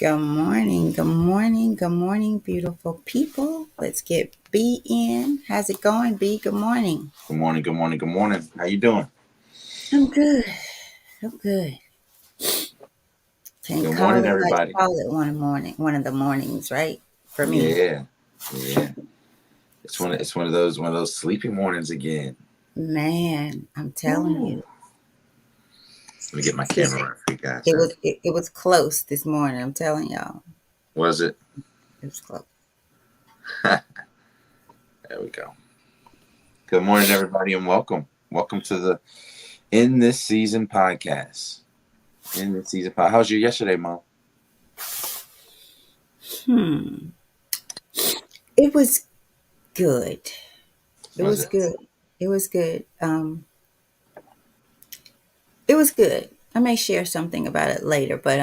Good morning, good morning, good morning, beautiful people. Let's get B in. How's it going, B? Good morning. Good morning, good morning, good morning. How you doing? I'm good. I'm good. Can't Good call morning, it like everybody. call it one of the mornings, right? For me. Yeah, yeah. It's one of those sleepy mornings again. Man, I'm telling Woo. you. Let me get my It, camera right for you guys, it huh? was it was close this morning, I'm telling y'all. Was it? It was close. There we go. Good morning, everybody, and welcome. Welcome to the In This Season podcast. How's your yesterday, Mom? Hmm. It was good. It Was was it? good. It was good. It was good. I may share something about it later, but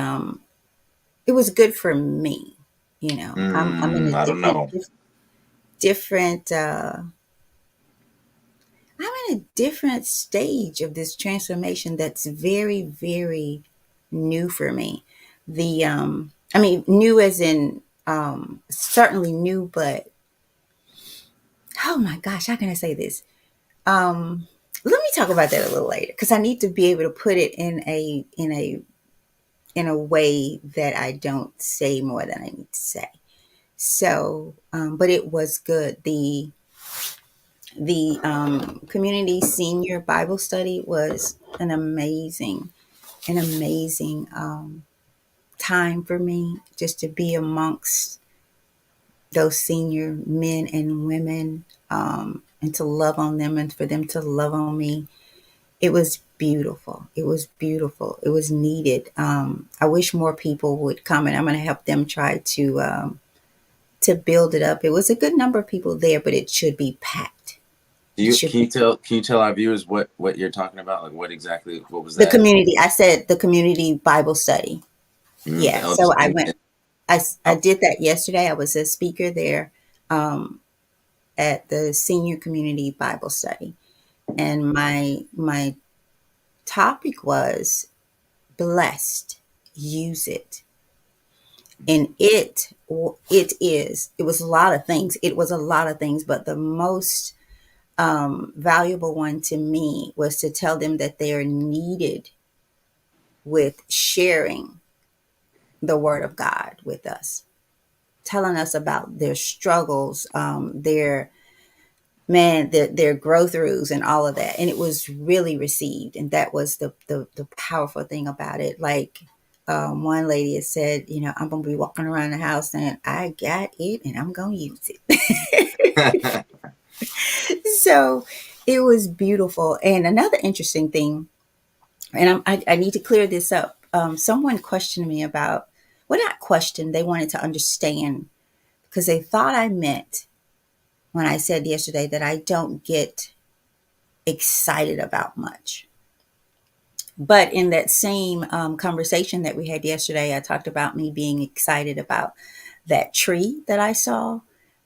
it was good for me. I'm in a I don't know. different I'm in a different stage of this transformation that's very, very new for me. New as in certainly new, but oh my gosh, how can I say this? Let me talk about that a little later because I need to be able to put it in a way that I don't say more than I need to say. So, but it was good. The community senior Bible study was an amazing time for me just to be amongst those senior men and women, and to love on them and for them to love on me. It was beautiful. It was beautiful. It was needed. I wish more people would come, and I'm going to help them try to build it up. It was a good number of people there, but it should be packed. Do It you should can you be tell can you tell our viewers what you're talking about? Like what was the that? community. I said the community Bible study. The Yeah. elders So I and, went. and I oh, did that yesterday. I was a speaker there, um, at the senior community Bible study, and my topic was blessed. Use it, and it was a lot of things. It was a lot of things, but the most valuable one to me was to tell them that they are needed with sharing the word of God with us, telling us about their struggles, their growth throughs and all of that. And it was really received. And that was the powerful thing about it. Like, one lady had said, I'm going to be walking around the house saying, I got it and I'm going to use it. So it was beautiful. And another interesting thing, and I need to clear this up. Someone questioned me about, well, not question, they wanted to understand because they thought I meant when I said yesterday that I don't get excited about much. But in that same conversation that we had yesterday, I talked about me being excited about that tree that I saw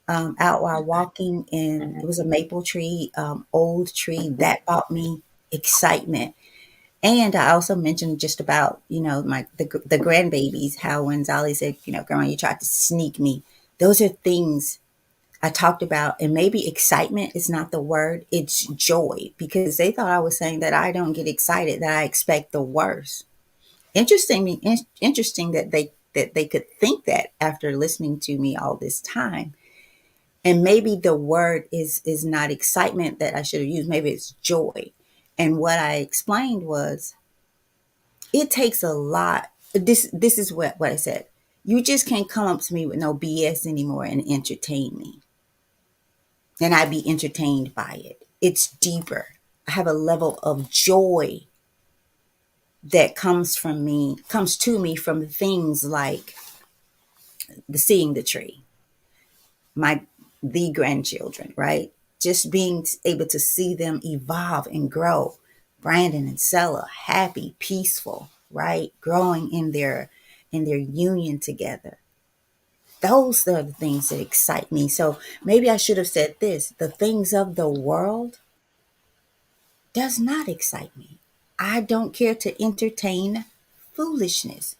out while walking, and it Mhm. was a maple tree, old tree that brought me excitement. And I also mentioned just about the grandbabies, how when Zali said, Grandma, you tried to sneak me. Those are things I talked about, and maybe excitement is not the word, it's joy, because they thought I was saying that I don't get excited, that I expect the worst. Interesting that they could think that after listening to me all this time. And maybe the word is not excitement that I should have used, maybe it's joy. And what I explained was it takes a lot. This is what I said. You just can't come up to me with no BS anymore and entertain me, and I'd be entertained by it. It's deeper. I have a level of joy that comes to me from things like the seeing the tree, my the grandchildren, right? Just being able to see them evolve and grow. Brandon and Sella, happy, peaceful, right? Growing in their union together. Those are the things that excite me. So maybe I should have said this: the things of the world does not excite me. I don't care to entertain foolishness.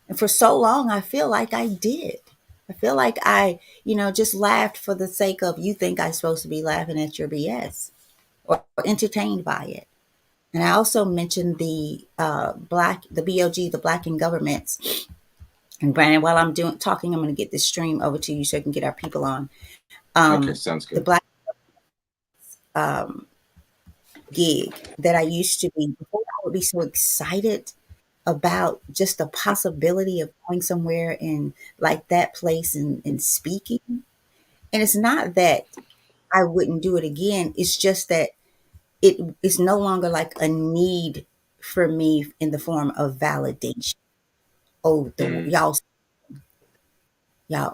And for so long, I feel like I did. I feel like I, just laughed for the sake of you think I'm supposed to be laughing at your BS or entertained by it. And I also mentioned the BOG, the Black in Governments. And Brandon, while I'm talking, I'm going to get this stream over to you so I can get our people on. Okay, sounds The good. Black um, gig that I used to be before, I would be so excited about just the possibility of going somewhere and like that place and speaking. And it's not that I wouldn't do it again. It's just that it's no longer like a need for me in the form of validation. Oh, Mm,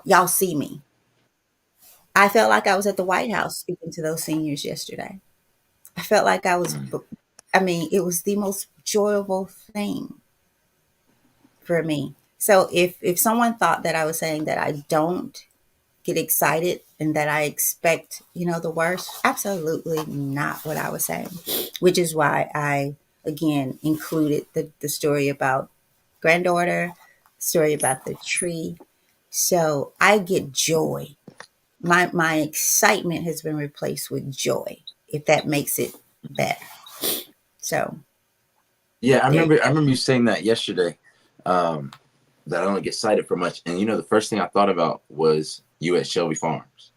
y'all see me. I felt like I was at the White House speaking to those seniors yesterday. I felt like mm, I mean, it was the most joyful thing for me. So if someone thought that I was saying that I don't get excited and that I expect, the worst, absolutely not what I was saying. Which is why I again included the story about granddaughter, story about the tree. So I get joy. My excitement has been replaced with joy, if that makes it better. So yeah, I there you remember. I remember you saying that yesterday. Um, that I don't get excited for much, and the first thing I thought about was you at Shelby Farms.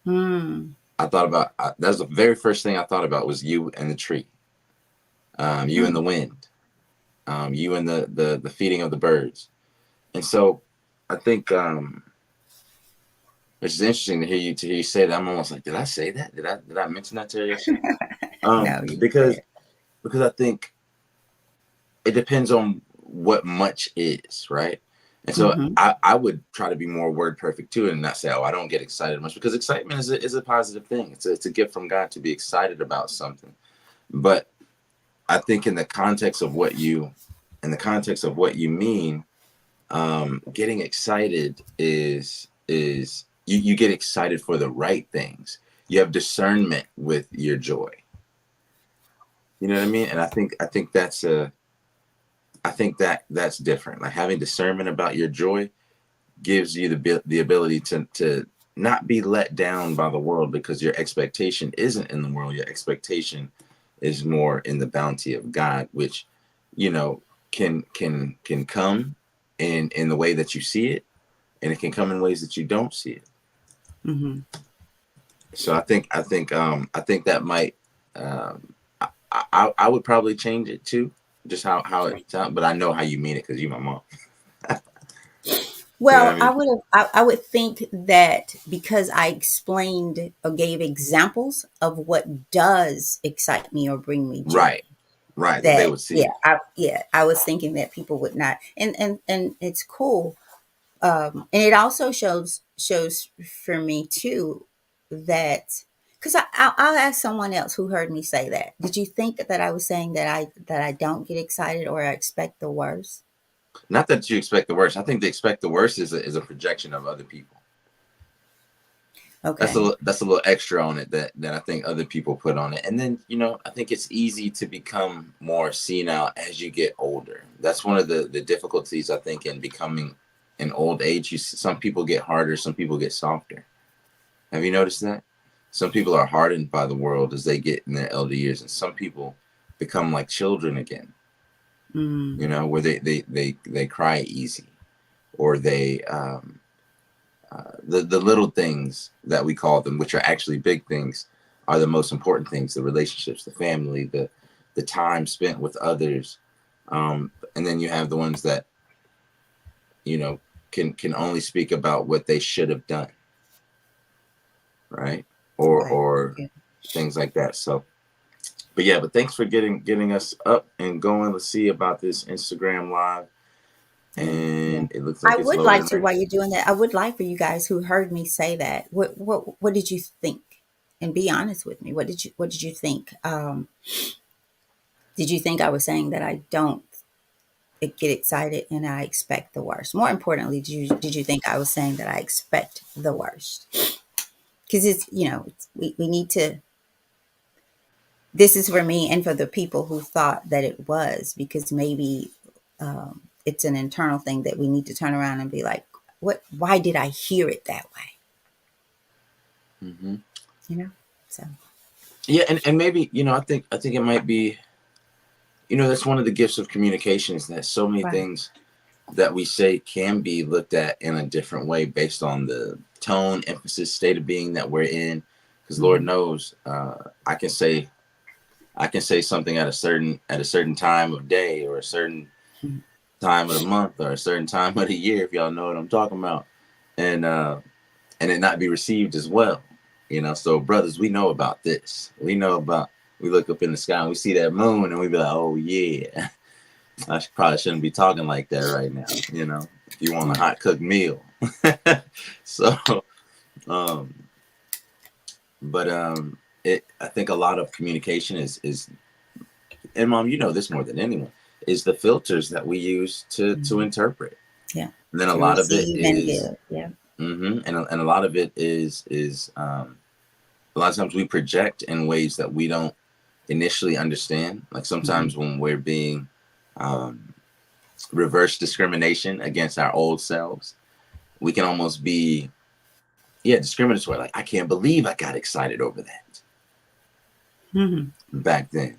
go. I thought about that was the very first thing I thought about was you and the tree, you and the Mm. wind, you and the feeding of the birds. And so I think it's interesting to hear you say that. I'm almost like, did I say that? Did I mention that to her yesterday? No, you Because said. I think it depends on what much is, right? And so Mm-hmm. I would try to be more word perfect too and not say, oh, I don't get excited much, because excitement is a positive thing. It's a gift from God to be excited about something. But I think in the context of what you mean, getting excited is you get excited for the right things. You have discernment with your joy. You know what I mean? And I think that that's different. Like having discernment about your joy gives you the ability to not be let down by the world, because your expectation isn't in the world. Your expectation is more in the bounty of God, which you know can come in the way that you see it, and it can come in ways that you don't see it. Mm-hmm. So I think that might I would probably change it too, just how it sounds. But I know how you mean it because you my mom. You know what Well, I mean? I would think that because I explained or gave examples of what does excite me or bring me joy, Right, right. That they that would see it. I was thinking that people would not, and it's cool. And it also shows for me too that because I'll ask someone else who heard me say that. Did you think that I was saying that I don't get excited or I expect the worst? Not that you expect the worst. I think they expect the worst is a projection of other people. Okay. That's a little extra on it that I think other people put on it. And then I think it's easy to become more senile as you get older. That's one of the difficulties I think in becoming an old age. Some people get harder, some people get softer. Have you noticed that? Some people are hardened by the world as they get in their elder years, and some people become like children again. Mm, Where they cry easy, or they the little things that we call them, which are actually big things, are the most important things: the relationships, the family, the time spent with others. And then you have the ones that you know can only speak about what they should have done, right? right. Or Yeah. things like that. So, but yeah, but thanks for getting us up and going. Let's see about this Instagram live, Yeah. Yeah. and it looks I like it's would like loading to, right. while you're doing that, I would like for you guys who heard me say that. What did you think? And be honest with me. What did you think? Did you think I was saying that I don't get excited and I expect the worst? More importantly, did you think I was saying that I expect the worst? Because we need to. This is for me and for the people who thought that it was, because maybe it's an internal thing that we need to turn around and be like, what, why did I hear it that way? Mm-hmm. You know? So, Yeah, and maybe, I think it might be, that's one of the gifts of communication is that so many right. things that we say can be looked at in a different way based on the tone, emphasis, state of being that we're in. Because Lord Mm-hmm. knows, I can say something at a certain time of day or a certain time of the month or a certain time of the year, if y'all know what I'm talking about, and it not be received as well. So brothers, we know about this. We look up in the sky and we see that moon and we be like, oh yeah, probably shouldn't be talking like that right now. If you want a Right. hot cooked meal. So, um, but I think a lot of communication is, and mom, you know this more than anyone, is the filters that we use to Mm-hmm. interpret. Yeah. And then a To lot of it receive and is, give. Yeah. and a lot of it is a lot of times we project in ways that we don't initially understand. Like Mm-hmm. sometimes when we're being um, reverse discrimination against our old selves, we can almost be, yeah, discriminatory. Like, I can't believe I got excited over that Mm-hmm. back then.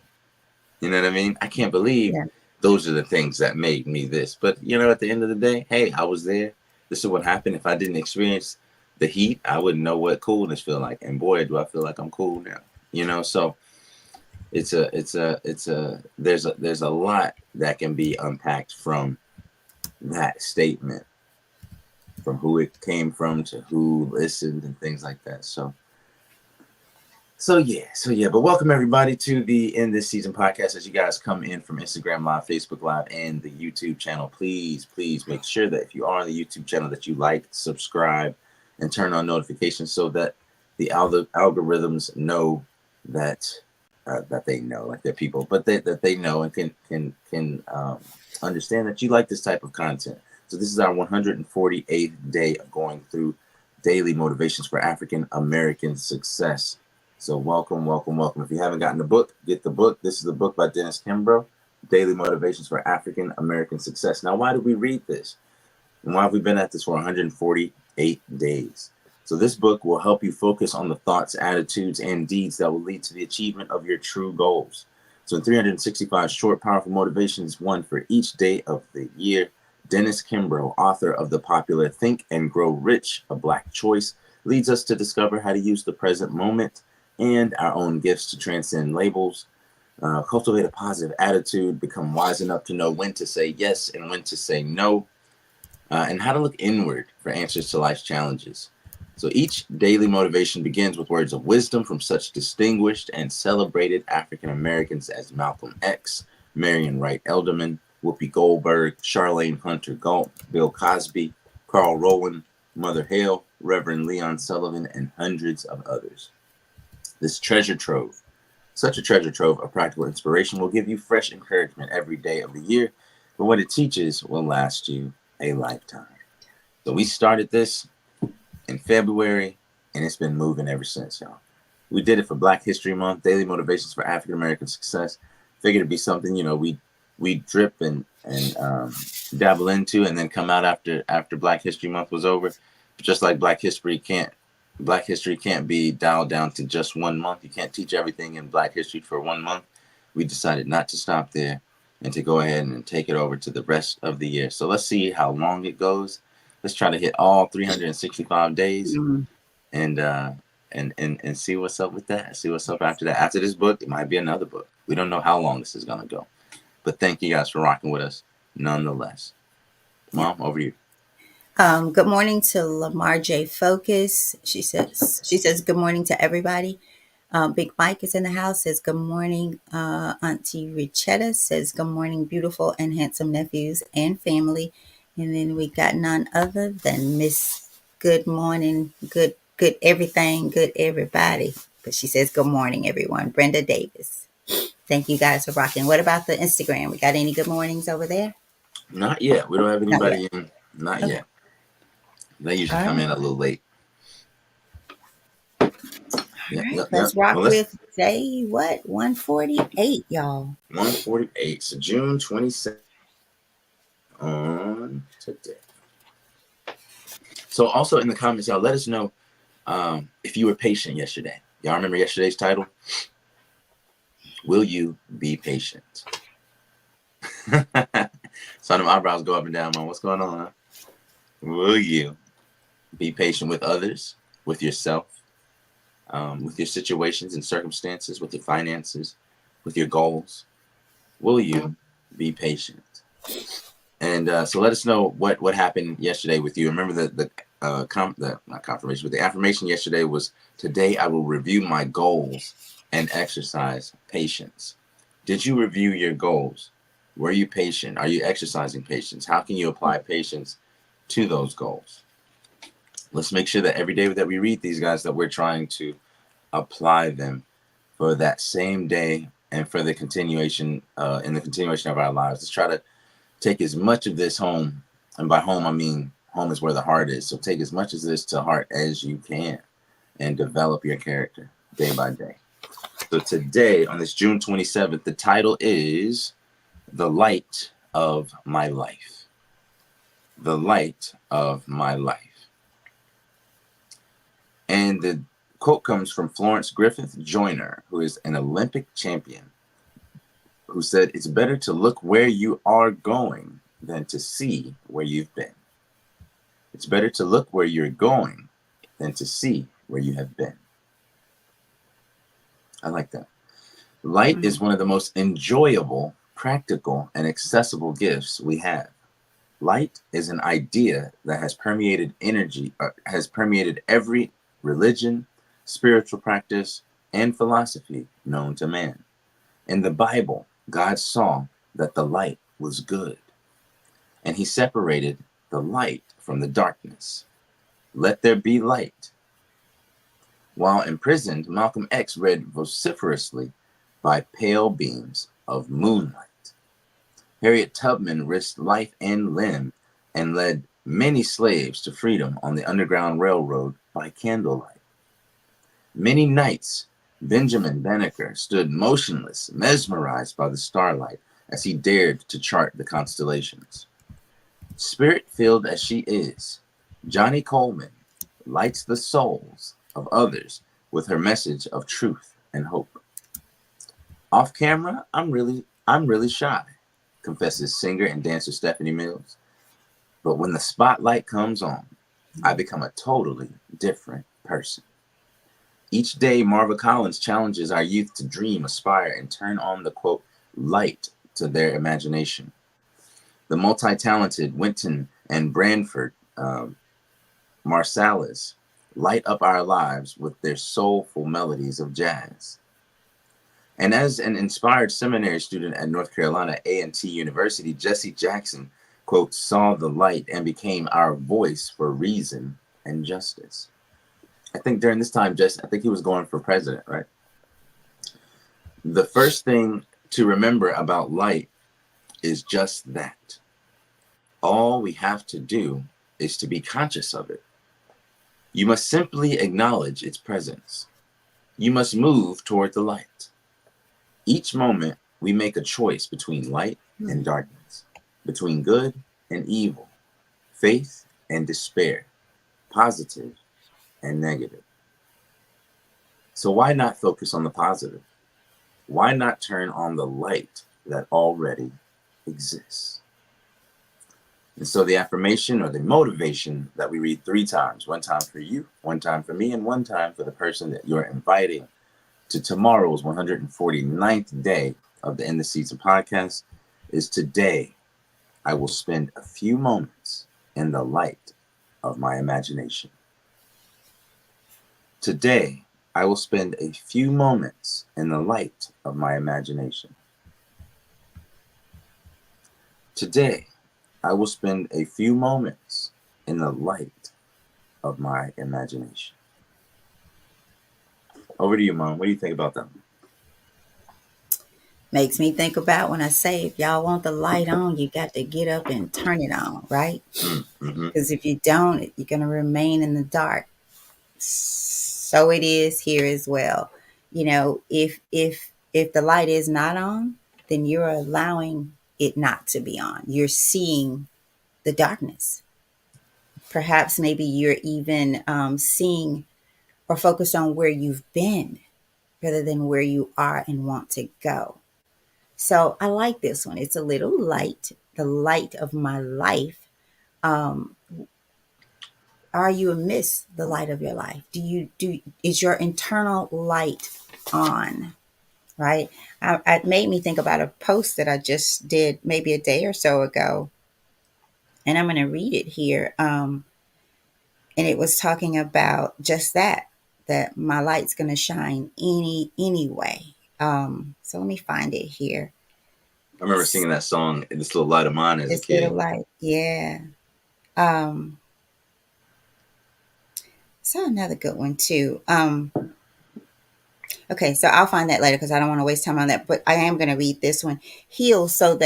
You know what I mean? I can't believe Yeah. those are the things that made me this. But, at the end of the day, hey, I was there. This is what happened. If I didn't experience the heat, I wouldn't know what coolness feel like. And boy, do I feel like I'm cool now. So there's a lot that can be unpacked from that statement, from who it came from to who listened and things like that. So yeah, but welcome everybody to the In This Season podcast. As you guys come in from Instagram Live, Facebook Live, and the YouTube channel, please make sure that if you are on the YouTube channel that you like, subscribe, and turn on notifications so that the algorithms know that that they know, like they're people, but that they know and can understand that you like this type of content. So this is our 148th day of going through daily motivations for African American success. So welcome, welcome, welcome. If you haven't gotten the book, get the book. This is the book by Dennis Kimbro, Daily Motivations for African American Success. Now, why did we read this? And why have we been at this for 148 days? So this book will help you focus on the thoughts, attitudes, and deeds that will lead to the achievement of your true goals. So in 365 short, powerful motivations, one for each day of the year, Dennis Kimbro, author of the popular Think and Grow Rich, A Black Choice, leads us to discover how to use the present moment and our own gifts to transcend labels, cultivate a positive attitude, become wise enough to know when to say yes and when to say no, and how to look inward for answers to life's challenges. So each daily motivation begins with words of wisdom from such distinguished and celebrated African Americans as Malcolm X, Marion Wright Elderman, Whoopi Goldberg, Charlene Hunter Galt, Bill Cosby, Carl Rowan, Mother Hale, Reverend Leon Sullivan, and hundreds of others. This treasure trove, such a treasure trove of practical inspiration, will give you fresh encouragement every day of the year, but what it teaches will last you a lifetime. So we started this in February, and it's been moving ever since, y'all. We did it for Black History Month, Daily Motivations for African American Success. Figured it'd be something, we drip and dabble into, and then come out after Black History Month was over. Just like Black History can't be dialed down to just 1 month. You can't teach everything in Black History for 1 month. We decided not to stop there and to go ahead and take it over to the rest of the year. So let's see how long it goes. Let's try to hit all 365 days Mm-hmm. and and see what's up with that. See what's up after that. After this book, it might be another book. We don't know how long this is gonna go. But thank you guys for rocking with us nonetheless. Yeah. Mom, over to you. Good morning to Lamar J. Focus. She says good morning to everybody. Big Mike is in the house. Says good morning. Auntie Richetta says good morning, beautiful and handsome nephews and family. And then we got none other than Miss Good Morning, good everything, good everybody. But she says good morning, everyone. Brenda Davis. Thank you guys for rocking. What about the Instagram? We got any good mornings over there? Not yet. We don't have Not yet. anybody in. Not Okay. yet. They usually All come in right. a little late. All Yep, right. yep, yep. Let's rock Well, let's with day what? 148, y'all. 148. So June 22nd. on today. So also in the comments, y'all let us know if you were patient yesterday. Y'all remember yesterday's title? Will you be patient? So them eyebrows go up and down, man. What's going on? Huh? Will you be patient with others, with yourself, with your situations and circumstances, with your finances, with your goals? Will you be patient? And so let us know what happened yesterday with you. Remember the not confirmation, but the affirmation yesterday was, today I will review my goals and exercise patience. Did you review your goals? Were you patient? Are you exercising patience? How can you apply patience to those goals? Let's make sure that every day that we read these guys, that we're trying to apply them for that same day and for the continuation, in the continuation of our lives. Let's try to take as much of this home, and by home I mean home is where the heart is. So take as much of this to heart as you can and develop your character day by day. So today, on this June 27th, the title is The Light of My Life. The Light of My Life. And the quote comes from Florence Griffith Joyner, who is an Olympic champion, who said, "It's better to look where you are going than to see where you've been. It's better to look where you're going than to see where you have been." I like that. Light is one of the most enjoyable, practical, and accessible gifts we have. Light is an idea that has permeated has permeated every religion, spiritual practice, and philosophy known to man. In the Bible, God saw that the light was good, and he separated the light from the darkness. Let there be light. While imprisoned, Malcolm X read vociferously by pale beams of moonlight. Harriet Tubman risked life and limb and led many slaves to freedom on the Underground Railroad by candlelight. Many nights, Benjamin Banneker stood motionless, mesmerized by the starlight as he dared to chart the constellations. Spirit-filled as she is, Johnny Coleman lights the souls of others with her message of truth and hope. Off camera, I'm really shy, confesses singer and dancer Stephanie Mills. But when the spotlight comes on, I become a totally different person. Each day, Marva Collins challenges our youth to dream, aspire, and turn on the, quote, light to their imagination. The multi-talented Winton and Branford Marsalis light up our lives with their soulful melodies of jazz. And as an inspired seminary student at North Carolina A&T University, Jesse Jackson, quote, saw the light and became our voice for reason and justice. I think during this time, I think he was going for president, right? The first thing to remember about light is just that. All we have to do is to be conscious of it. You must simply acknowledge its presence. You must move toward the light. Each moment, we make a choice between light and darkness, between good and evil, faith and despair, positive and negative. So why not focus on the positive? Why not turn on the light that already exists? And so the affirmation or the motivation that we read 3 times, one time for you, one time for me, and one time for the person that you're inviting to tomorrow's 149th day of the In the Season podcast, is today I will spend a few moments in the light of my imagination. Today I will spend a few moments in the light of my imagination. Today I will spend a few moments in the light of my imagination. Over to you, Mom. What do you think about that? Makes me think about when I say, if y'all want the light on, you got to get up and turn it on, right? Mm-hmm. Because if you don't, you're going to remain in the dark. So it is here as well. If the light is not on, then you're allowing it not to be on. You're seeing the darkness. Perhaps maybe you're even seeing or focused on where you've been rather than where you are and want to go. So I like this one. It's a little light, the light of my life. Um, are you amiss the light of your life? Is your internal light on? Right? It made me think about a post that I just did maybe a day or so ago, and I'm going to read it here. And it was talking about just that my light's going to shine anyway. So let me find it here. I remember singing that song, "This Little Light of Mine," as a This little kid. light, yeah. Um, so another good one too. Okay, so I'll find that later because I don't want to waste time on that. But I am going to read this one. Heal so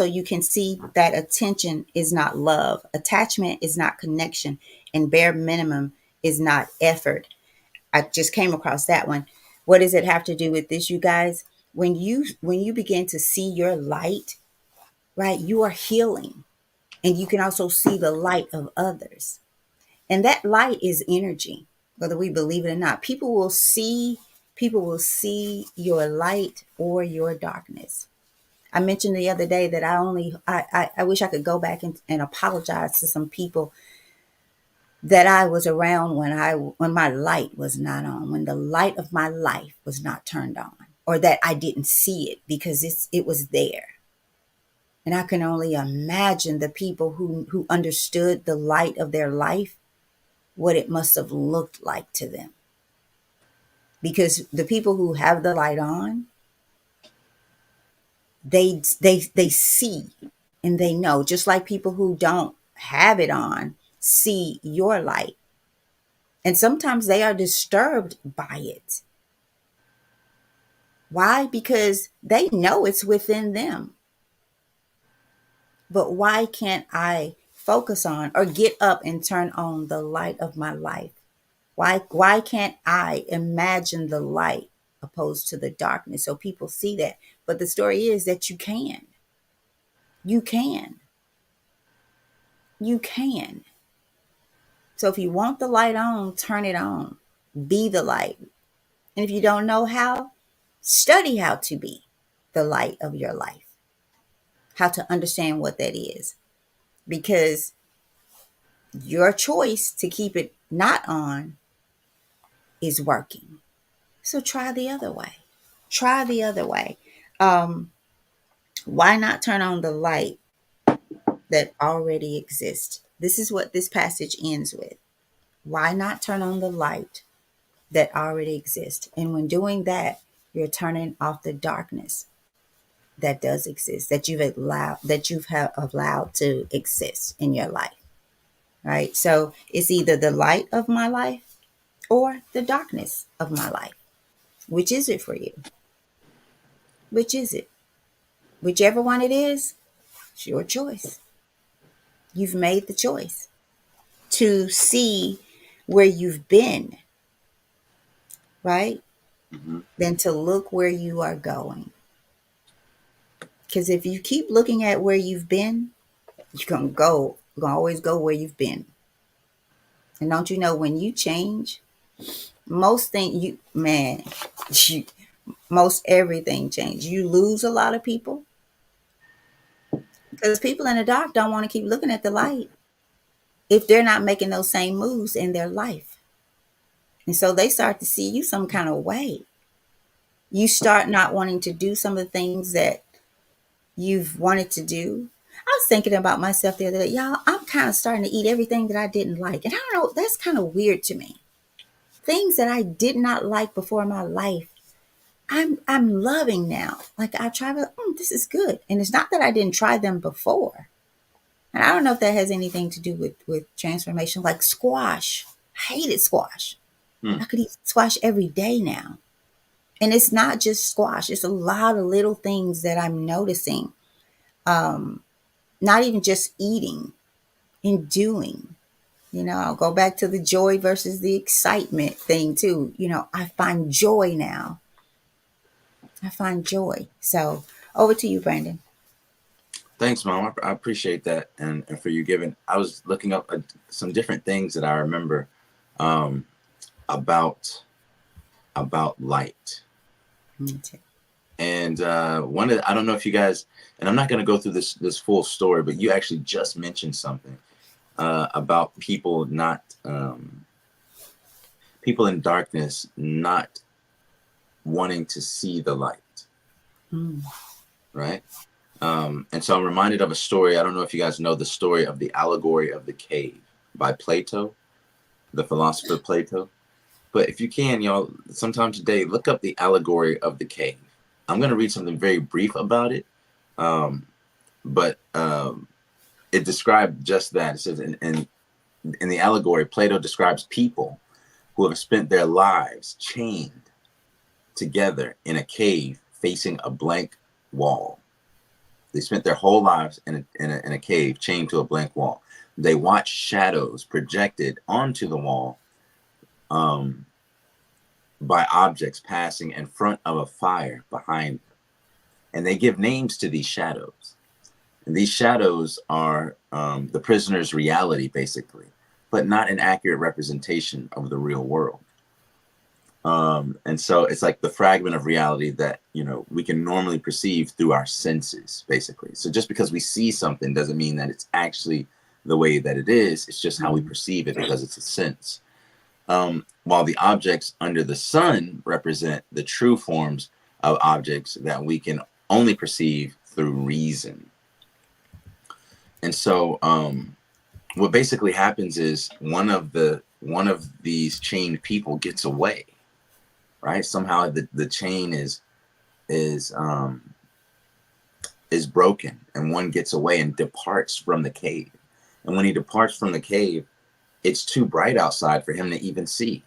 you can see that attention is not love, attachment is not connection, and bare minimum is not effort. I just came across that one. What does it have to do with this, you guys? When you begin to see your light, right, you are healing, and you can also see the light of others. And that light is energy, whether we believe it or not. People will see your light or your darkness. I mentioned the other day that I wish I could go back and apologize to some people that I was around when my light was not on, when the light of my life was not turned on, or that I didn't see it because it was there. And I can only imagine the people who understood the light of their life, what it must have looked like to them. Because the people who have the light on, they see and they know, just like people who don't have it on see your light. And sometimes they are disturbed by it. Why? Because they know it's within them. But why can't I focus on or get up and turn on the light of my life? Why can't I imagine the light opposed to the darkness so people see that? But the story is that you can. You can. You can. So if you want the light on, turn it on. Be the light. And if you don't know how, study how to be the light of your life. How to understand what that is. Because your choice to keep it not on is working. So try the other way. Try the other way. Um, why not turn on the light that already exists? This is what this passage ends with. Why not turn on the light that already exists? And when doing that, you're turning off the darkness that does exist, that you've allowed to exist in your life. Right? So it's either the light of my life or the darkness of my life. Which is it for you? Which is it? Whichever one it is, it's your choice. You've made the choice to see where you've been, right? Hmm. Than to look where you are going. Because if you keep looking at where you've been, you're gonna always go where you've been. And don't you know when you change, most thing you man, you, most everything change. You lose a lot of people because people in the dark don't want to keep looking at the light if they're not making those same moves in their life. And so they start to see you some kind of way. You start not wanting to do some of the things that you've wanted to do. I was thinking about myself the other day. Y'all, I'm kind of starting to eat everything that I didn't like. And I don't know, that's kind of weird to me. Things that I did not like before in my life, I'm loving now. Like I try to, this is good. And it's not that I didn't try them before. And I don't know if that has anything to do with transformation, like squash. I hated squash. Hmm. I could eat squash every day now. And it's not just squash. It's a lot of little things that I'm noticing. Not even just eating and doing. I'll go back to the joy versus the excitement thing too. I find joy now. I find joy. So over to you, Brandon. Thanks, Mom. I appreciate that, and for you giving. I was looking up some different things that I remember um, about light. Me too. And one of I don't know if you guys, and I'm not going to go through this full story, but you actually just mentioned something about people in darkness not wanting to see the light, Mm. right? And so I'm reminded of a story. I don't know if you guys know the story of the allegory of the cave by Plato, the philosopher Plato. But if you can, y'all, sometime today, look up the allegory of the cave. I'm going to read something very brief about it. Um, but it described just that. It says in the allegory, Plato describes people who have spent their lives chained together in a cave facing a blank wall. They spent their whole lives in a cave chained to a blank wall. They watch shadows projected onto the wall um, by objects passing in front of a fire behind them. And they give names to these shadows. And these shadows are the prisoner's reality, basically, but not an accurate representation of the real world. And so it's like the fragment of reality that, we can normally perceive through our senses, basically. So just because we see something doesn't mean that it's actually the way that it is. It's just how we perceive it because it's a sense. While the objects under the sun represent the true forms of objects that we can only perceive through reason. And so what basically happens is one of these chained people gets away, right? Somehow the chain is broken, and one gets away and departs from the cave. And when he departs from the cave, it's too bright outside for him to even see.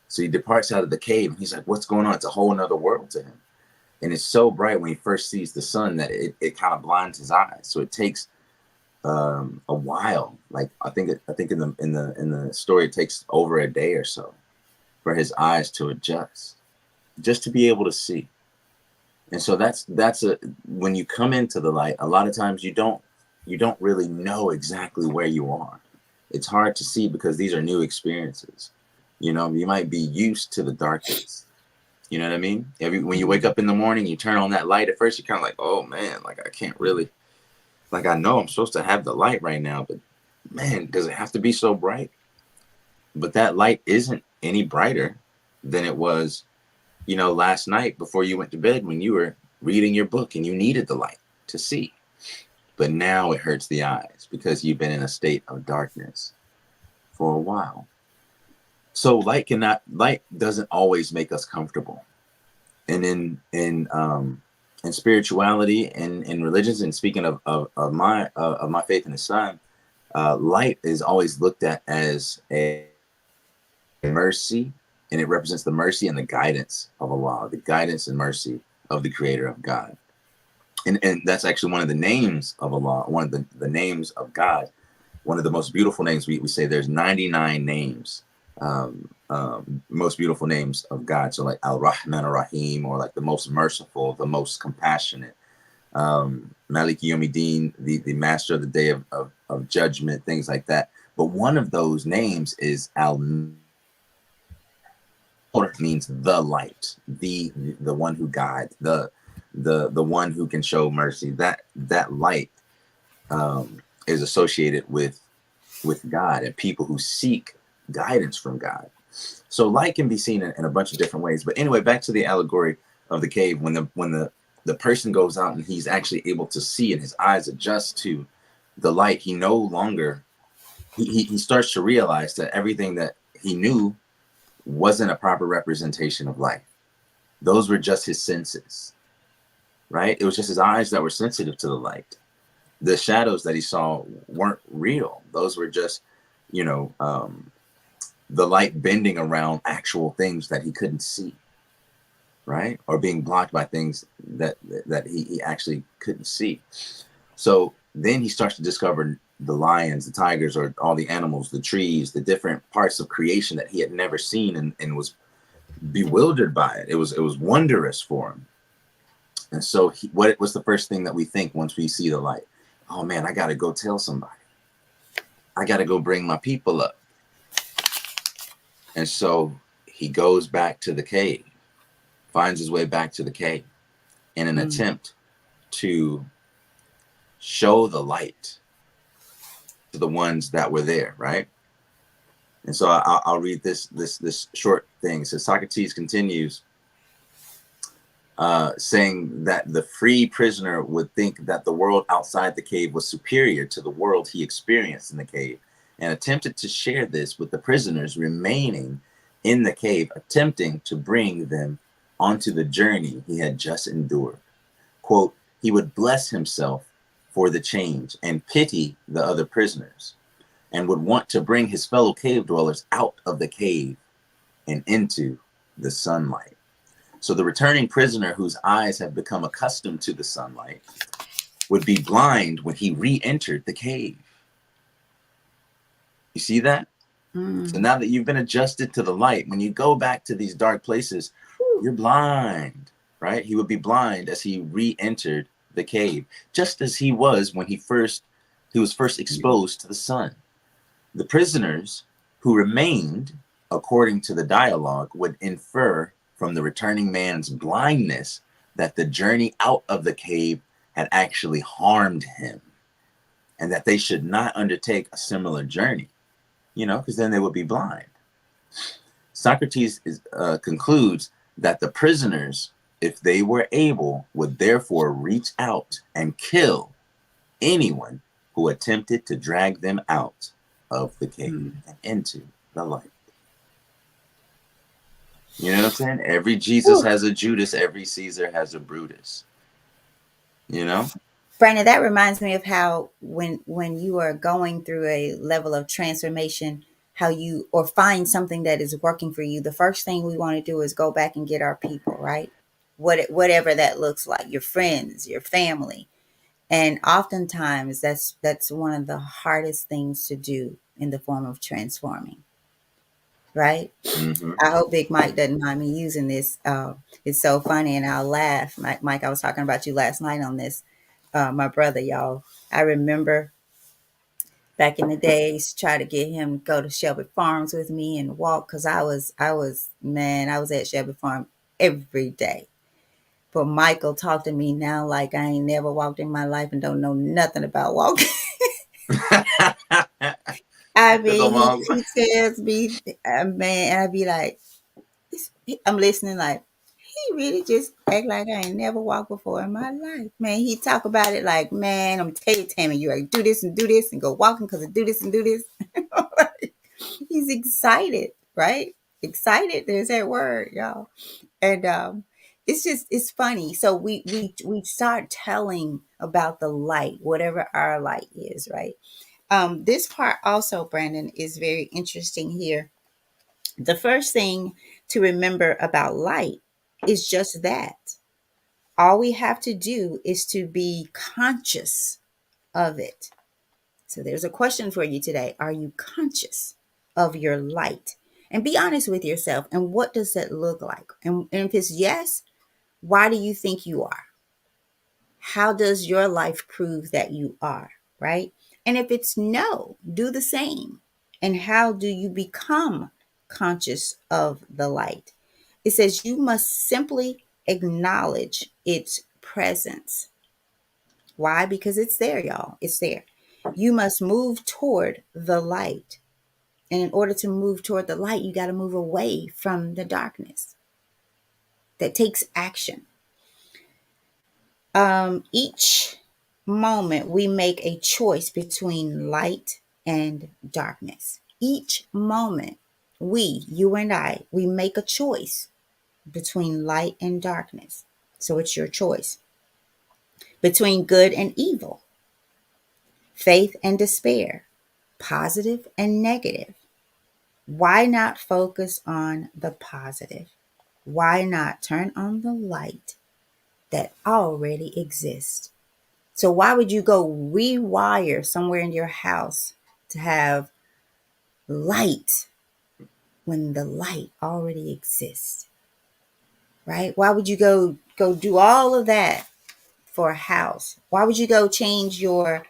So he departs out of the cave and he's like, what's going on? It's a whole nother world to him. And it's so bright when he first sees the sun that it kind of blinds his eyes. So it takes a while. Like I think in the story, it takes over a day or so for his eyes to adjust, just to be able to see. And so that's when you come into the light, a lot of times you don't really know exactly where you are. It's hard to see because these are new experiences. You might be used to the darkness. You know what I mean? When you wake up in the morning, you turn on that light. At first, you're kind of like, oh man, like I can't really, like I know I'm supposed to have the light right now, but man, does it have to be so bright? But that light isn't any brighter than it was, last night before you went to bed when you were reading your book and you needed the light to see. But now it hurts the eyes because you've been in a state of darkness for a while. So light doesn't always make us comfortable. And in spirituality and in religions, and speaking of my faith in the Son, light is always looked at as a mercy, and it represents the mercy and the guidance of Allah, the guidance and mercy of the Creator of God. And that's actually one of the names of Allah, one of the names of God, one of the most beautiful names. We say there's 99 names, most beautiful names of God. So like Al-Rahman Ar-Rahim, or like the most merciful, the most compassionate, Malik Yawmiddin, the master of the day of judgment, things like that. But one of those names is Al-Nur, means the light, the one who guides, the one who can show mercy. That light is associated with God and people who seek guidance from God. So light can be seen in a bunch of different ways. But anyway, back to the allegory of the cave. When the person goes out and he's actually able to see and his eyes adjust to the light, he no longer he starts to realize that everything that he knew wasn't a proper representation of life. Those were just his senses, right? It was just his eyes that were sensitive to the light. The shadows that he saw weren't real. Those were just, the light bending around actual things that he couldn't see, right? Or being blocked by things that he actually couldn't see. So then he starts to discover the lions, the tigers, or all the animals, the trees, the different parts of creation that he had never seen, and was bewildered by it. It was wondrous for him. And so, what was the first thing that we think once we see the light? Oh man, I got to go tell somebody. I got to go bring my people up. And so he goes back to the cave, finds his way back to the cave in an Mm, attempt to show the light to the ones that were there, right? And so I'll read this short thing. It says Socrates continues, saying that the free prisoner would think that the world outside the cave was superior to the world he experienced in the cave, and attempted to share this with the prisoners remaining in the cave, attempting to bring them onto the journey he had just endured. Quote, he would bless himself for the change and pity the other prisoners, and would want to bring his fellow cave dwellers out of the cave and into the sunlight. So the returning prisoner, whose eyes have become accustomed to the sunlight, would be blind when he re-entered the cave. You see that? So mm. now that you've been adjusted to the light, when you go back to these dark places, Whew. you're blind, right? He would be blind as he re-entered the cave, just as he was when he was first exposed to the sun. The prisoners who remained, according to the dialogue, would infer from the returning man's blindness that the journey out of the cave had actually harmed him, and that they should not undertake a similar journey, because then they would be blind. Socrates concludes that the prisoners, if they were able, would therefore reach out and kill anyone who attempted to drag them out of the cave Mm. and into the light. You know what I'm saying? Every Jesus Whew. has a Judas, every Caesar has a Brutus. You know? Brandon, that reminds me of how when you are going through a level of transformation, how you or find something that is working for you, the first thing we want to do is go back and get our people, right? Whatever that looks like, your friends, your family. And oftentimes that's one of the hardest things to do in the form of transforming, right? Mm-hmm. I hope Big Mike doesn't mind me using this. It's so funny, and I'll laugh. Mike, I was talking about you last night on this. My brother, y'all. I remember back in the days, try to get him to go to Shelby Farms with me and walk, because man, I was at Shelby Farm every day. But Michael talked to me now like I ain't never walked in my life and don't know nothing about walking. I Because mean, I'm all he tells me, man, and I'd be like, I'm listening like, he really just act like I ain't never walked before in my life. Man, he talk about it like, man, I'm tell you, Tammy, you gotta do this and go walking because I do this and do this. He's excited, right? Excited. There's that word, y'all. And it's funny. So we start telling about the light, whatever our light is, right? This part also, Brandon, is very interesting here. The first thing to remember about light is just that. All we have to do is to be conscious of it. So there's a question for you today. Are you conscious of your light? And be honest with yourself. And what does that look like? And if it's yes, why do you think you are? How does your life prove that you are? Right? And if it's no, do the same. And how do you become conscious of the light? It says you must simply acknowledge its presence. Why? Because it's there, y'all. It's there. You must move toward the light. And in order to move toward the light, you got to move away from the darkness. That takes action. Each moment we make a choice between light and darkness. Each moment you and I, we make a choice between light and darkness. So it's your choice. Between good and evil, faith and despair, positive and negative. Why not focus on the positive? Why not turn on the light that already exists? So, why would you go rewire somewhere in your house to have light when the light already exists? right? Why would you go do all of that for a house? Why would you go change your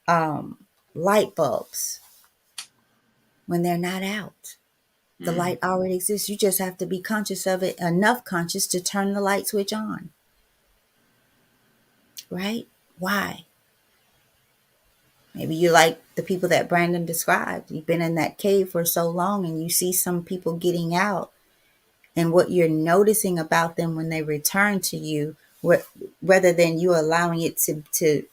um, light bulbs when they're not out? The Mm. light already exists. You just have to be conscious of it, enough conscious to turn the light switch on, right? Why? Maybe you like the people that Brandon described. You've been in that cave for so long and you see some people getting out, and what you're noticing about them when they return to you, rather than you allowing it to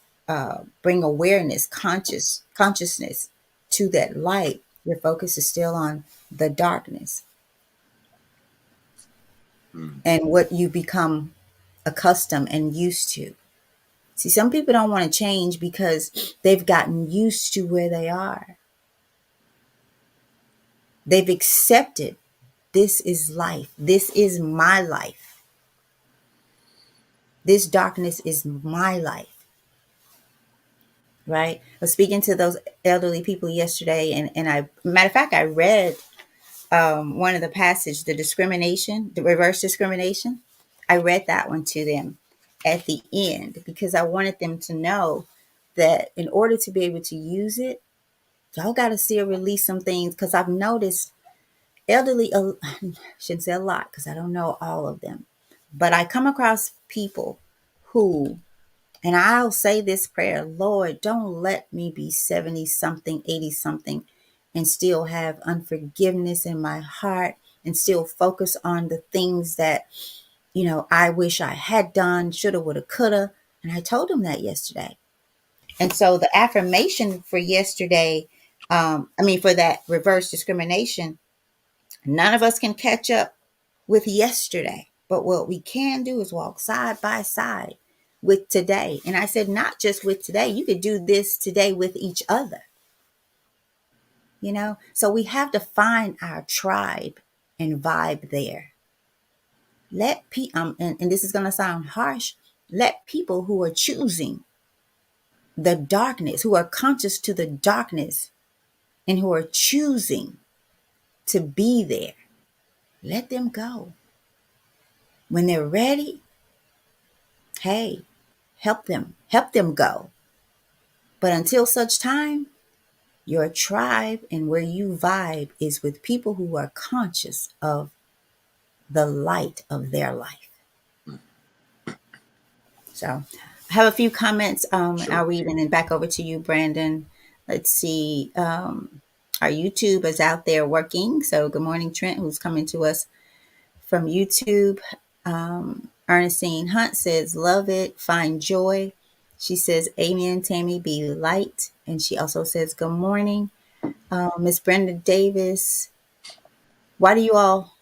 bring awareness, consciousness to that light, your focus is still on the darkness Mm. and what you become accustomed and used to. See, some people don't want to change because they've gotten used to where they are. They've accepted this is life. This is my life. This darkness is my life, right? I was speaking to those elderly people yesterday, and matter of fact, I read one of the passage, the discrimination, the reverse discrimination. I read that one to them at the end because I wanted them to know that in order to be able to use it, y'all got to see or release some things, because I've noticed elderly, shouldn't say a lot because I don't know all of them, but I come across people who, and I'll say this prayer: Lord, don't let me be 70 something, 80 something, and still have unforgiveness in my heart and still focus on the things that, I wish I had done, shoulda, woulda, coulda. And I told him that yesterday. And so the affirmation for yesterday, for that reverse discrimination, none of us can catch up with yesterday. But what we can do is walk side by side with today. And I said, not just with today, you could do this today with each other, So we have to find our tribe and vibe there. Let people, and this is going to sound harsh, let people who are choosing the darkness, who are conscious to the darkness, and who are choosing to be there, let them go. When they're ready, hey, help them go. But until such time, your tribe and where you vibe is with people who are conscious of the light of their life. So I have a few comments. Sure. I'll read and then back over to you, Brandon. Let's see. Our YouTube is out there working. So good morning, Trent, who's coming to us from YouTube. Ernestine Hunt says, love it, find joy. She says, amen, Tammy, be light. And she also says, good morning. Miss Brenda Davis, why do you all,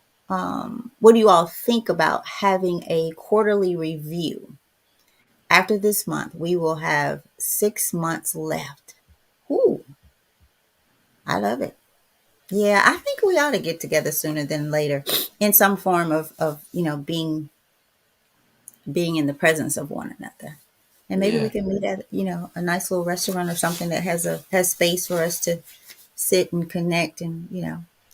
what do you all think about having a quarterly review? After this month, we will have 6 months left. Ooh, I love it. Yeah, I think we ought to get together sooner than later in some form of being in the presence of one another. And maybe we Yeah. can meet at, a nice little restaurant or something that has space for us to sit and connect and,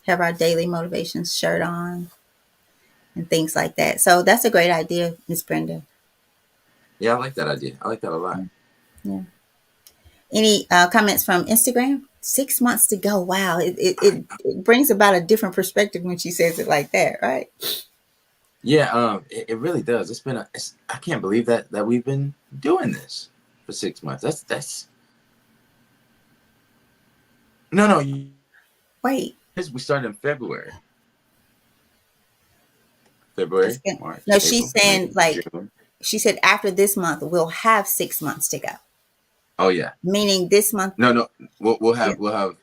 have our daily motivations shirt on and things like that. So that's a great idea, Miss Brenda. Yeah, I like that idea. I like that a lot. Yeah. Any comments from Instagram? 6 months to go. Wow. I, It brings about a different perspective when she says it like that, right? yeah, it really does. I can't believe that we've been doing this for 6 months. That's no, Wait. we started in February. It's February, been, March, no, she's April, May, saying like, June. she said after this month, we'll have 6 months to go. Oh yeah. Meaning this month. No. We'll Yeah. have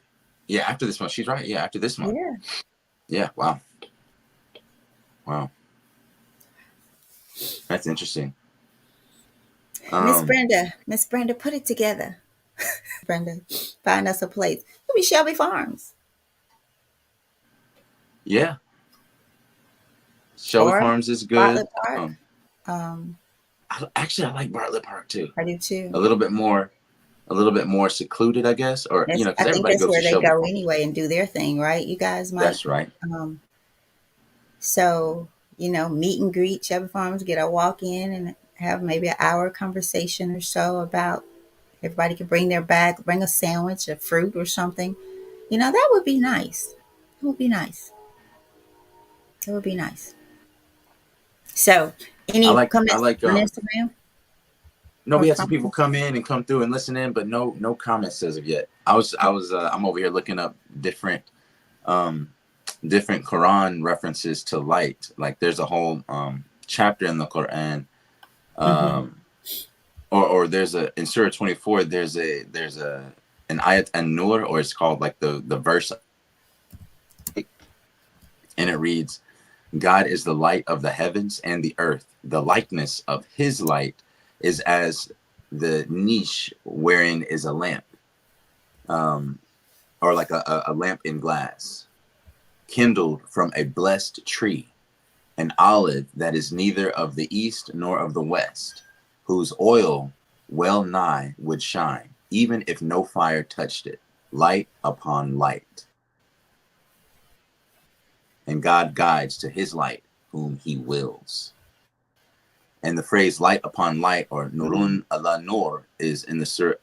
yeah, after this month. She's right. Yeah, after this month. Yeah. Yeah, wow. Wow. That's interesting. Um Miss Brenda, put it together. Brenda, find us a place. It'll be Shelby Farms yeah, Shelby or Farms is good. Bartlett Park. Um Um, actually I like Bartlett Park too. I do too. A little bit more secluded, I guess, or I because think everybody that's goes where to they Shelby go Farms. anyway and do their thing, right? You guys might. That's right. Um, so meet and greet Shepherd Farms, get a walk in and have maybe an hour conversation or so about everybody could bring their bag, bring a sandwich, a fruit or something. That would be nice. It would be nice. It would be nice. So, I any like I comments like on Instagram no, or we had some from? people come in and come through and listen in, but no comments as of yet. I'm over here looking up um different Quran references to light. Like there's a whole chapter in the Quran, Mm-hmm. um or there's a in Surah 24, there's a an ayat an-nur, or it's called like the verse, and it reads, God is the light of the heavens and the earth. The likeness of his light is as the niche wherein is a lamp, um, or like a lamp in glass, kindled from a blessed tree, an olive that is neither of the east nor of the west, whose oil well nigh would shine, even if no fire touched it, light upon light. And God guides to his light whom he wills. And the phrase "light upon light" or "nurun ala nur" is in the surah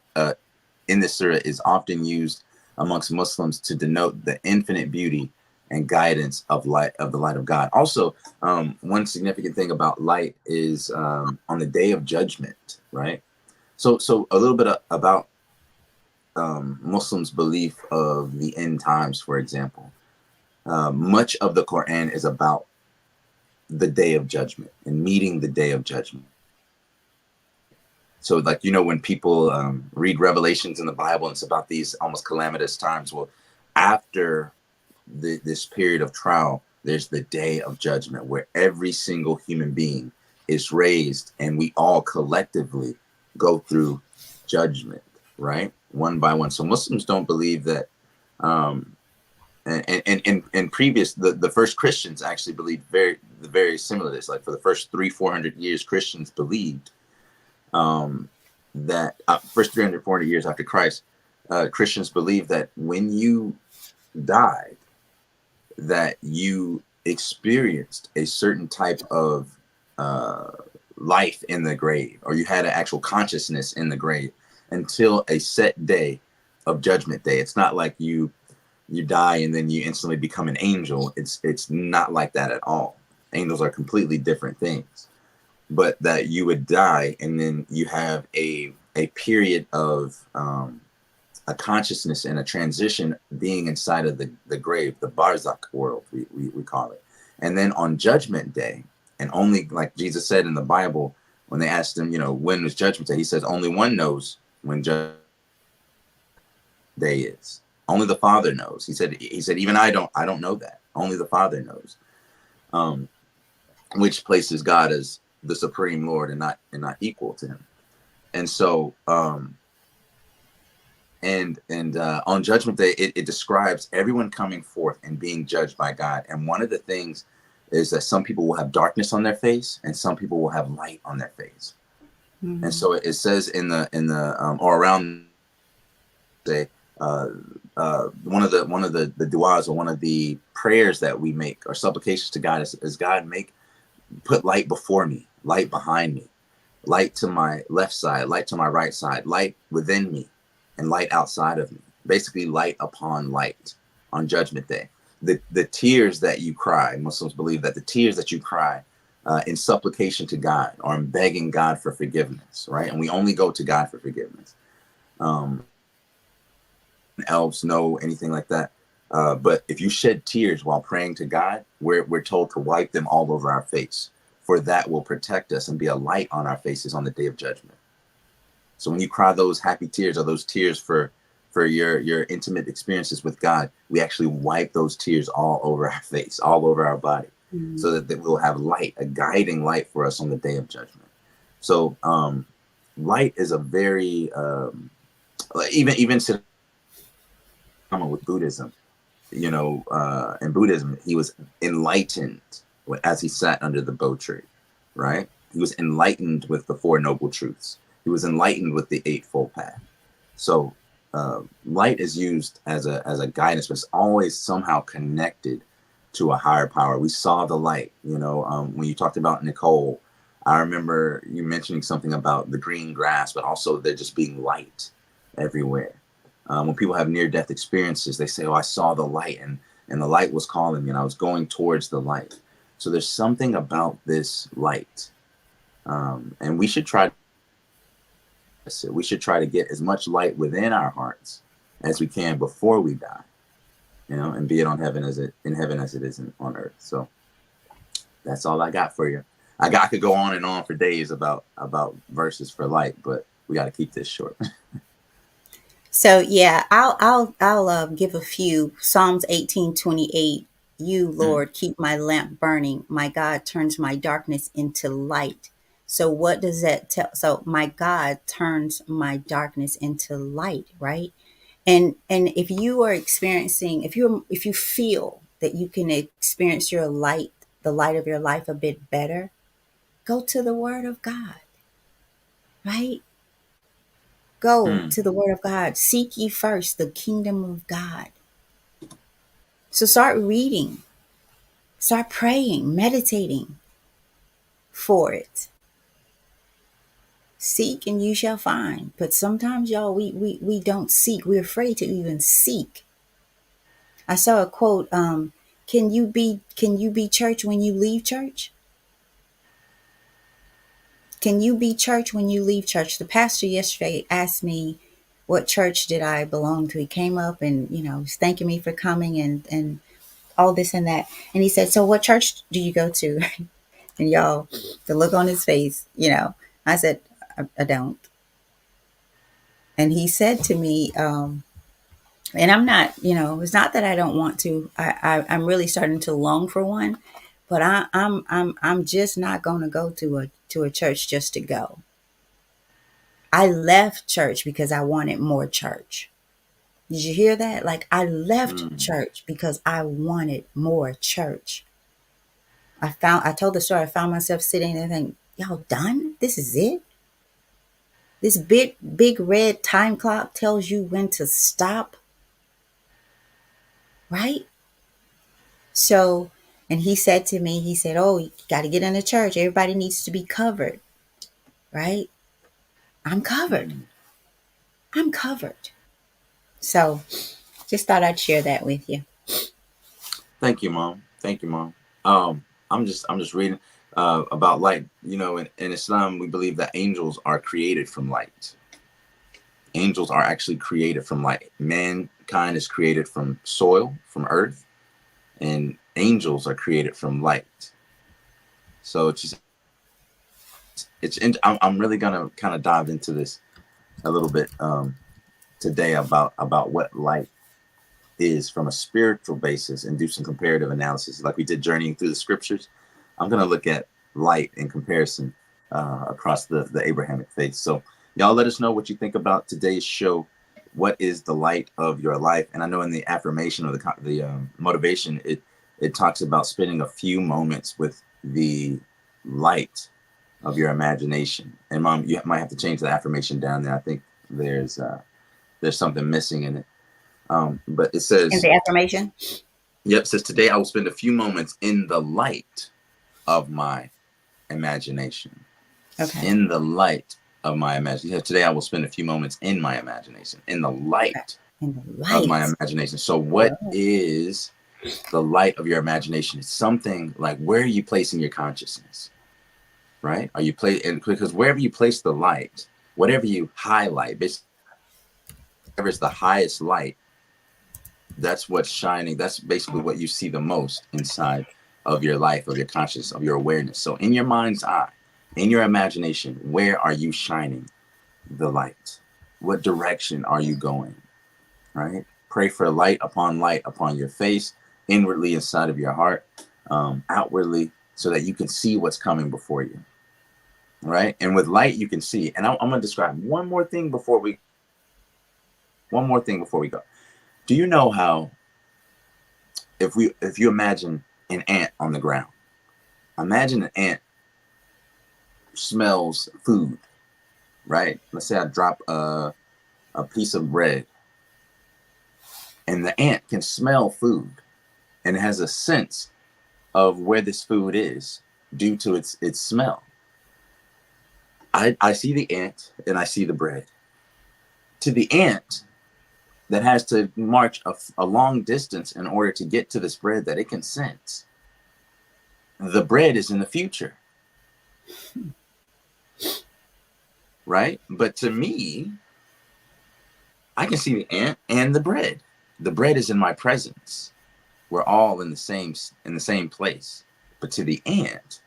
is often used amongst Muslims to denote the infinite beauty and guidance of the light of God. Also, one significant thing about light is on the day of judgment, right? So a little bit about Muslims' belief of the end times, for example. Much of the Quran is about the day of judgment and meeting the day of judgment. So, like, when people read Revelations in the Bible, and it's about these almost calamitous times. Well, after this period of trial, there's the day of judgment where every single human being is raised, and we all collectively go through judgment, right? One by one. So Muslims don't believe that. And previous, the first Christians actually believed very similar to this. Like for the first 300-400 years, Christians believed that first 300-400 years after Christ, Christians believed that when you died, that you experienced a certain type of uh, life in the grave, or you had an actual consciousness in the grave until a set day of Judgment Day. It's not like you die and then you instantly become an angel. It's not like that at all. Angels are completely different things. But that you would die and then you have a period of a consciousness and a transition being inside of the grave, the barzakh world, we call it. And then on Judgment Day, and only like Jesus said in the Bible, when they asked him, when was Judgment Day, he says only one knows when Judgment Day is. Only the Father knows. He said even I don't know that. Only the Father knows. Um, which places God as the supreme Lord and not equal to him. And so and on Judgment Day, it describes everyone coming forth and being judged by God. And one of the things is that some people will have darkness on their face and some people will have light on their face. And Mm-hmm. so it says in the or around say one of the du'as, or one of the prayers that we make, or supplications to God, is God, put light before me, light behind me, light to my left side, light to my right side, light within me, and light outside of me. Basically, light upon light on Judgment Day. The tears that you cry, Muslims believe that the tears that you cry in supplication to God, or in begging God for forgiveness, right? And we only go to God for forgiveness. Um, elves know anything like that. But if you shed tears while praying to God, we're told to wipe them all over our face, for that will protect us and be a light on our faces on the day of judgment. So when you cry those happy tears, or those tears for your intimate experiences with God, we actually wipe those tears all over our face, all over our body, so that we'll have light, a guiding light for us on the day of judgment. So light is a very even to with Buddhism, in Buddhism, he was enlightened as he sat under the bo tree, right? He was enlightened with the Four Noble Truths. He was enlightened with the Eightfold Path. So light is used as a guidance, but it's always somehow connected to a higher power. We saw the light. When you talked about Nicole, I remember you mentioning something about the green grass, but also there just being light everywhere. When people have near-death experiences, they say, "Oh, I saw the light, and the light was calling me, and I was going towards the light." So there's something about this light, and we should try to get as much light within our hearts as we can before we die, and be it on heaven as it in heaven as it is on earth. So that's all I got for you. I could go on and on for days about verses for light, but we got to keep this short. So yeah, I'll give a few. Psalms 18:28. You, Mm, Lord, keep my lamp burning. My God turns my darkness into light. So what does that tell? So my God turns my darkness into light, right? And if you are experiencing, if you feel that you can experience your light, the light of your life a bit better, go to the Word of God, right? Go mm. to the Word of God. Seek ye first the kingdom of God. So start reading, start praying, meditating for it. Seek and you shall find. But sometimes, y'all, we don't seek. We're afraid to even seek. I saw a quote, can you be church when you leave church? Can you be church when you leave church? The pastor yesterday asked me what church did I belong to. He came up and, was thanking me for coming and all this and that. And he said, "So what church do you go to?" And y'all, the look on his face, I said, I don't. And he said to me, and I'm not, it's not that I don't want to. I'm really starting to long for one, but I'm just not going to go to a church just to go. I left church because I wanted more church. Did you hear that? Like, I left Mm. church because I wanted more church. I told the story. I found myself sitting there thinking, y'all done? This is it? This big red time clock tells you when to stop, right? So, and he said to me, he said, "Oh, you got to get in the church. Everybody needs to be covered, right?" I'm covered. Mm. I'm covered. So, just thought I'd share that with you. Thank you, Mom. Thank you, Mom. I'm just reading about light. In Islam, we believe that angels are created from light. Angels are actually created from light. Mankind is created from soil, from earth, and angels are created from light. So I'm really gonna kind of dive into this a little bit today about what light is from a spiritual basis and do some comparative analysis, like we did journeying through the scriptures. I'm gonna look at light in comparison across the Abrahamic faith. So y'all, let us know what you think about today's show. What is the light of your life? And I know in the affirmation or the motivation, it talks about spending a few moments with the light of your imagination. And Mom, you might have to change the affirmation down there. I think there's something missing in it. But it And says, the affirmation? yep, it says, "Today I will spend a few moments in the light of my imagination." Okay. In the light of my imagination. Yeah, today I will spend a few moments in my imagination, in the Okay. light And the of my light. imagination. So, what Oh, is the light of your imagination? It's something like, where are you placing your consciousness? Right? Are you and because wherever you place the light, whatever you highlight, basically, whatever is the highest light, that's what's shining. That's basically what you see the most inside of your life, of your consciousness, of your awareness. So, in your mind's eye, in your imagination, where are you shining the light? What direction are you going? Right? Pray for light upon your face, inwardly inside of your heart, outwardly, so that you can see what's coming before you. Right? And with light, you can see. And I'm going to describe one more thing before we go. Do you know how if you imagine an ant on the ground, imagine an ant smells food, right? Let's say I drop a piece of bread, and the ant can smell food. and it has a sense of where this food is due to its smell. I see the ant and I see the bread. To the ant that has to march a long distance in order to get to this bread that it can sense, the bread is in the future, right? But to me, I can see the ant and the bread. The bread is in my presence. We're all in the same place. But to the ant,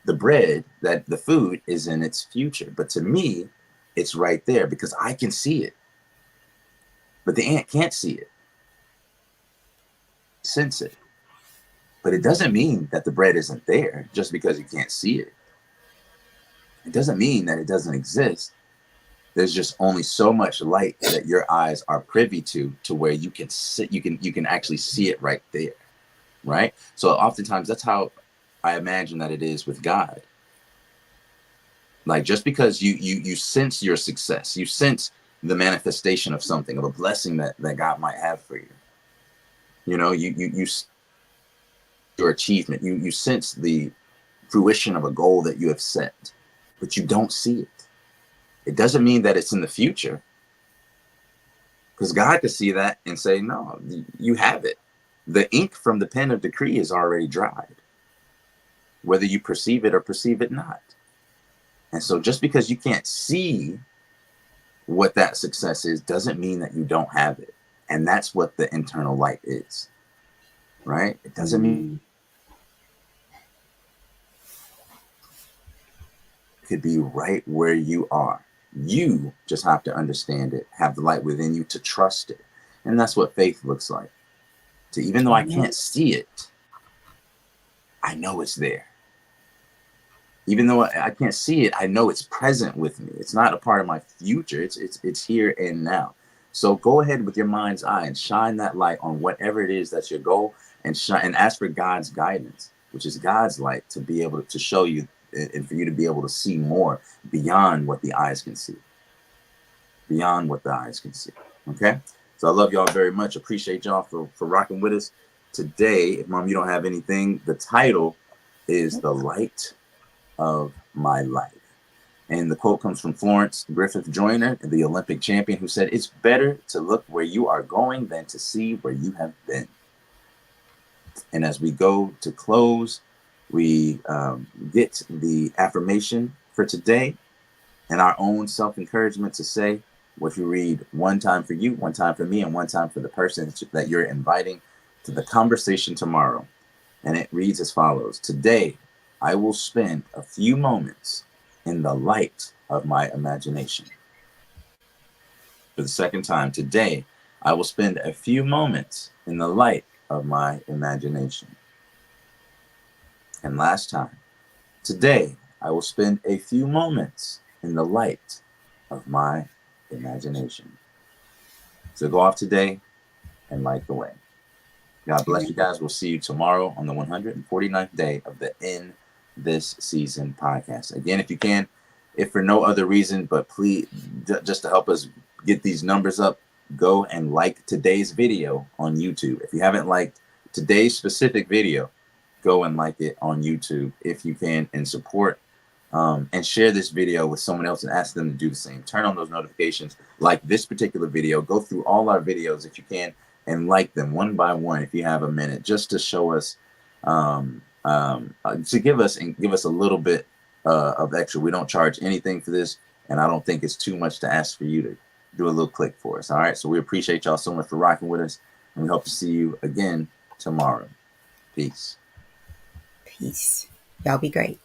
the bread, that the food is in its future. But to me, it's right there because I can see it. But the ant can't see it, sense it. But it doesn't mean that the bread isn't there just because you can't see it. It doesn't mean that it doesn't exist. There's just only so much light that your eyes are privy to where you can sit, you can actually see it right there, right? So oftentimes that's how I imagine that it is with God. Like just because you sense your success, you sense the manifestation of something, of a blessing that God might have for you. You know, you your achievement, you sense the fruition of a goal that you have set, but you don't see it. It doesn't mean that it's in the future, because God could see that and say, no, you have it. The ink from the pen of decree is already dried, whether you perceive it or perceive it not. And so just because you can't see what that success is doesn't mean that you don't have it. And that's what the internal light is, right? It doesn't mean it could be right where you are. You just have to understand it, have the light within you to trust it. And that's what faith looks like. So even though I Amen. can't see it, I know it's there. Even though I can't see it, I know it's present with me. It's not a part of my future. It's here and now. So go ahead with your mind's eye and shine that light on whatever it is that's your goal, and shine and ask for God's guidance, which is God's light, to be able to show you and for you to be able to see more beyond what the eyes can see. Beyond what the eyes can see. Okay? So I love y'all very much. Appreciate y'all for rocking with us today. If Mom, you don't have anything, the title is The Light of My Life. And the quote comes from Florence Griffith Joyner, the Olympic champion, who said, "It's better to look where you are going than to see where you have been." And as we go to close, we get the affirmation for today and our own self-encouragement to say, what you read: one time for you, one time for me, and one time for the person that you're inviting to the conversation tomorrow. And it reads as follows: today, I will spend a few moments in the light of my imagination. For the second time, today, I will spend a few moments in the light of my imagination. And last time, today, I will spend a few moments in the light of my imagination. So go off today and light the way. God bless Amen. you guys. We'll see you tomorrow on the 149th day of the In This Season podcast. Again, if you can, if for no other reason, but please, just to help us get these numbers up, go and like today's video on YouTube. If you haven't liked today's specific video, go and like it on YouTube if you can, and support and share this video with someone else and ask them to do the same. Turn on those notifications, like this particular video. Go through all our videos if you can and like them one by one if you have a minute, just to show us, to give us a little bit of extra. We don't charge anything for this, and I don't think it's too much to ask for you to do a little click for us. All right, so we appreciate y'all so much for rocking with us, and we hope to see you again tomorrow. Peace. Peace. Y'all be great.